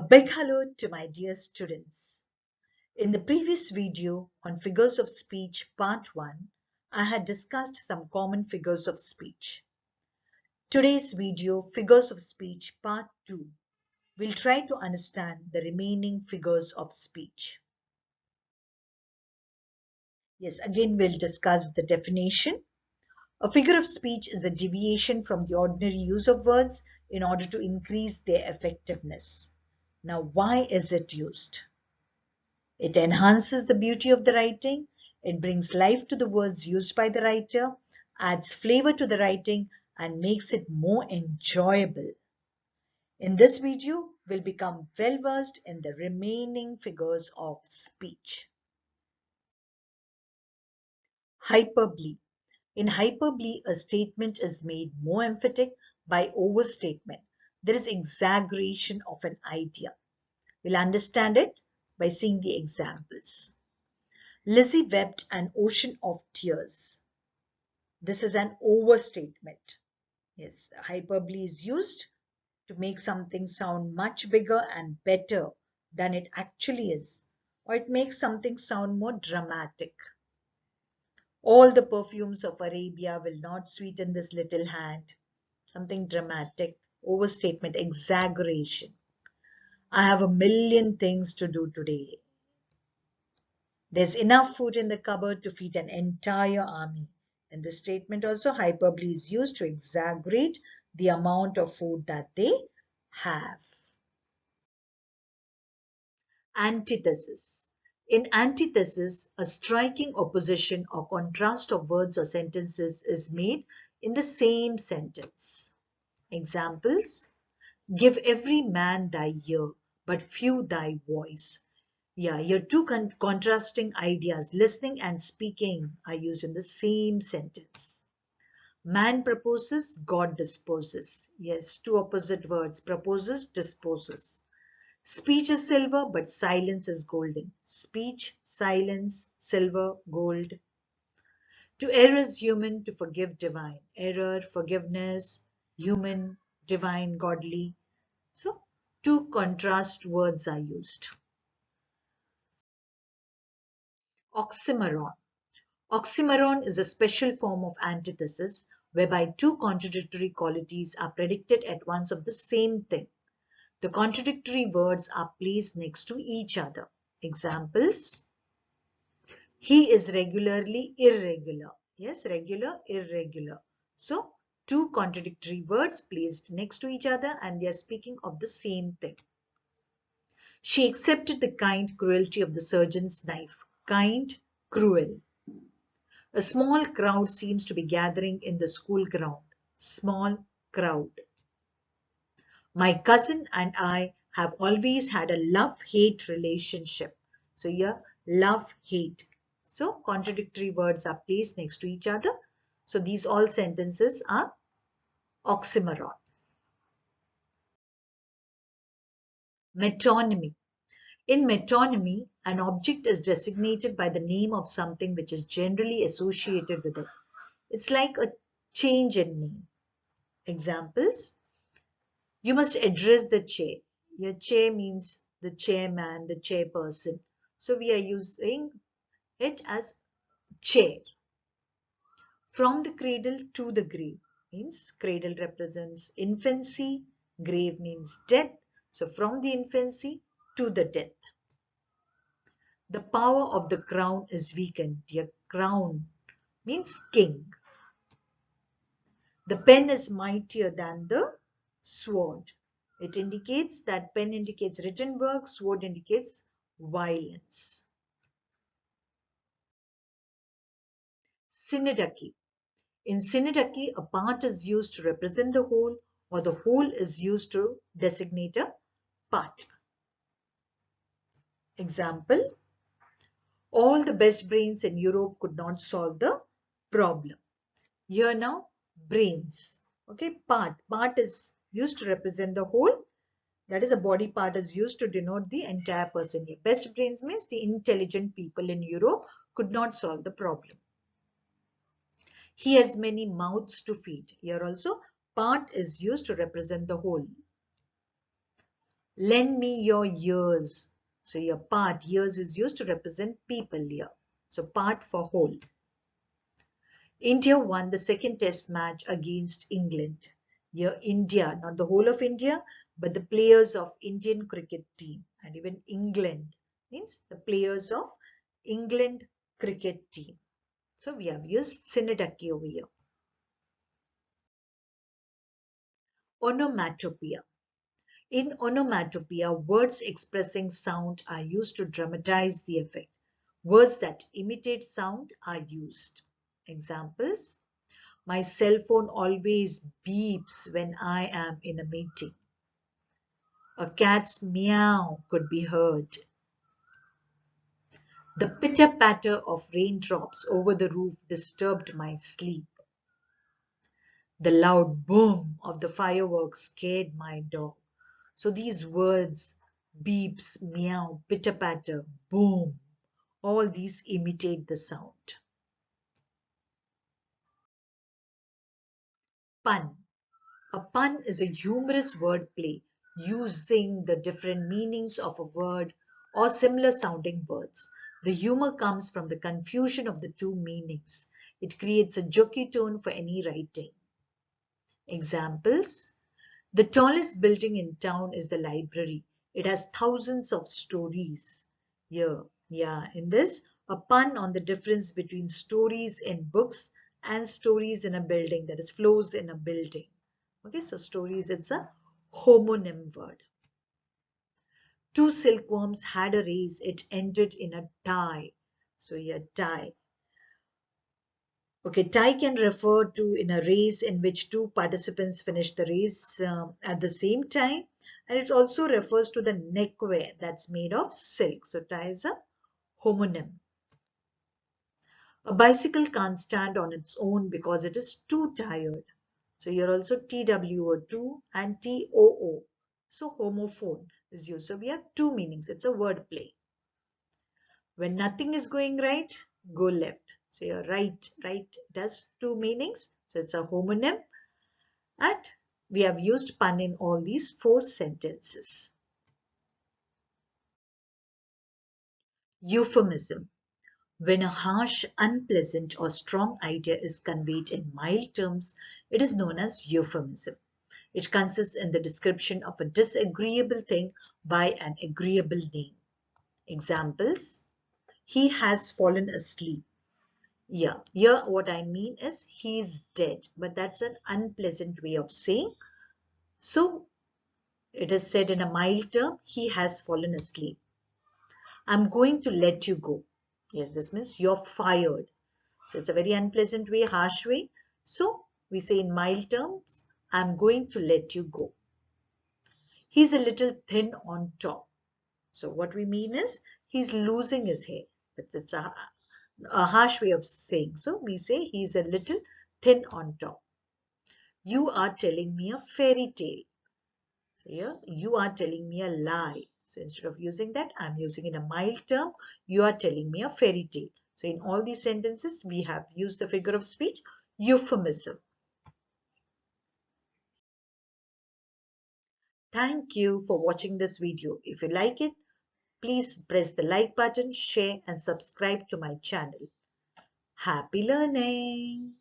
big hello to my dear students. In the previous video on figures of speech part 1, I had discussed some common figures of speech. Today's video, figures of speech part 2, will try to understand the remaining figures of speech. Yes, again we'll discuss the definition. A figure of speech is a deviation from the ordinary use of words in order to increase their effectiveness. Now, why is it used? It enhances the beauty of the writing, it brings life to the words used by the writer, adds flavor to the writing, and makes it more enjoyable. In this video, we'll become well versed in the remaining figures of speech. Hyperbole. In hyperbole, a statement is made more emphatic by overstatement. There is exaggeration of an idea. We'll understand it by seeing the examples. Lizzie wept an ocean of tears. This is an overstatement. Yes, hyperbole is used to make something sound much bigger and better than it actually is, or it makes something sound more dramatic. All the perfumes of Arabia will not sweeten this little hand. Something dramatic, overstatement, exaggeration. I have a million things to do today. There's enough food in the cupboard to feed an entire army. In this statement also, hyperbole is used to exaggerate the amount of food that they have. Antithesis. In antithesis, a striking opposition or contrast of words or sentences is made in the same sentence. Examples: give every man thy ear, but few thy voice. Yeah, your two contrasting ideas, listening and speaking, are used in the same sentence. Man proposes, God disposes. Yes, two opposite words, proposes, disposes. Speech is silver, but silence is golden. Speech, silence, silver, gold. To err is human, to forgive divine. Error, forgiveness, human, divine, godly. So, two contrast words are used. Oxymoron. Oxymoron is a special form of antithesis whereby two contradictory qualities are predicted at once of the same thing. The contradictory words are placed next to each other. Examples: he is regularly irregular. Yes, regular, irregular. So, two contradictory words placed next to each other and they are speaking of the same thing. She accepted the kind cruelty of the surgeon's knife. Kind, cruel. A small crowd seems to be gathering in the school ground. Small crowd. My cousin and I have always had a love-hate relationship. So here, love-hate. So contradictory words are placed next to each other. So these all sentences are oxymoron. Metonymy. In metonymy, an object is designated by the name of something which is generally associated with it. It's like a change in name. Examples: you must address the chair. Your chair means the chairman, the chairperson. So we are using it as chair. From the cradle to the grave means cradle represents infancy, grave means death. So from the infancy to the death. The power of the crown is weakened. Your crown means king. The pen is mightier than the sword. It indicates that pen indicates written work, sword indicates violence. Synecdoche. In synecdoche, a part is used to represent the whole, or the whole is used to designate a part. Example: all the best brains in Europe could not solve the problem. Here now, brains. Okay, part. Part is used to represent the whole. That is, a body part is used to denote the entire person. Best brains means the intelligent people in Europe could not solve the problem. He has many mouths to feed. Here also, part is used to represent the whole. Lend me your ears. So your part, ears is used to represent people here. So part for whole. India won the second test match against England. Here India, not the whole of India, but the players of Indian cricket team, and even England means the players of England cricket team. So we have used synecdoche over here. Onomatopoeia. In onomatopoeia, words expressing sound are used to dramatize the effect. Words that imitate sound are used. Examples: my cell phone always beeps when I am in a meeting. A cat's meow could be heard. The pitter-patter of raindrops over the roof disturbed my sleep. The loud boom of the fireworks scared my dog. So these words, beeps, meow, pitter-patter, boom, all these imitate the sound. Pun. A pun is a humorous wordplay using the different meanings of a word or similar sounding words. The humor comes from the confusion of the two meanings. It creates a jokey tone for any writing. Examples: the tallest building in town is the library. It has thousands of stories. Here, in this, a pun on the difference between stories in books and stories in a building, that is floors in a building. Okay, so stories, it's a homonym word. Two silkworms had a race. It ended in a tie. So here, tie. Okay, tie can refer to in a race in which two participants finish the race at the same time. And it also refers to the neckwear that's made of silk. So tie is a homonym. A bicycle can't stand on its own because it is too tired. So here also TWO2 and TOO. So homophone is used. So we have two meanings. It's a word play. When nothing is going right, go left. So your right does two meanings. So it's a homonym. And we have used pun in all these four sentences. Euphemism. When a harsh, unpleasant or strong idea is conveyed in mild terms, it is known as euphemism. It consists in the description of a disagreeable thing by an agreeable name. Examples: he has fallen asleep. Yeah, here what I mean is he's dead, but that's an unpleasant way of saying. So it is said in a mild term, he has fallen asleep. I'm going to let you go. Yes, this means you're fired. So it's a very unpleasant way, harsh way. So we say in mild terms, I'm going to let you go. He's a little thin on top. So what we mean is he's losing his hair. It's a harsh way of saying. So we say he's a little thin on top. You are telling me a fairy tale. So here, you are telling me a lie. So instead of using that, I'm using in a mild term. You are telling me a fairy tale. So in all these sentences, we have used the figure of speech, euphemism. Thank you for watching this video. If you like it, please press the like button, share and subscribe to my channel. Happy learning!